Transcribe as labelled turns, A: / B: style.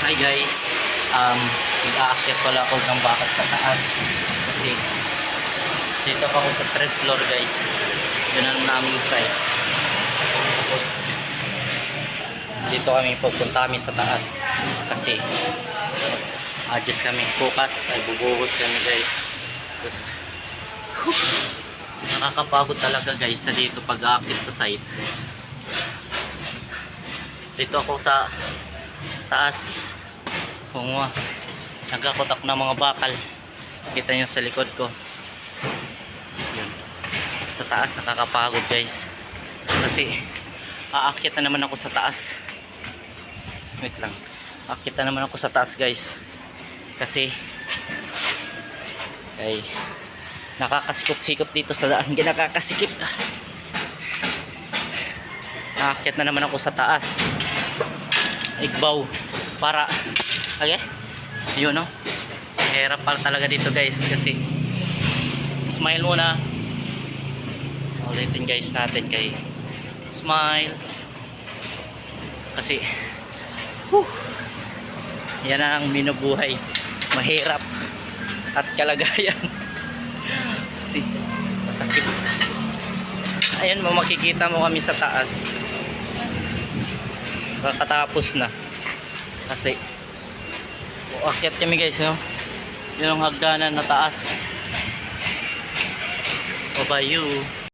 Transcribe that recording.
A: Hi guys, mag-aakyat pala ako ng bakit sa taas kasi dito pa ako sa third floor guys. Yun ang naming site. Tapos dito kami pupunta kami sa taas kasi adjust kami bukas ay bubuhos kami guys. Tapos nakakapagod talaga guys sa dito pag-aakyat sa site. Dito ako sa taas, hunga, nagkakotak ng mga bakal. Kita nyo sa likod ko. Yun. Sa taas nakakapagod guys kasi aakyat na naman ako sa taas. Wait lang, aakyat na naman ako sa taas guys kasi ay nakakasikot-sikot dito sa daan. Nakakasikip. Aakyat na naman ako sa taas. Igbaw para okay, yun no, hirap pala talaga dito guys kasi smile muna ulitin guys natin kay smile kasi yan ang binubuhay, mahirap at kalagayan kasi masakit. Ayan mo, makikita mo kami sa taas, kakatapos na kasi akyat kami guys no? Yun ang hagdanan na taas. Babayu.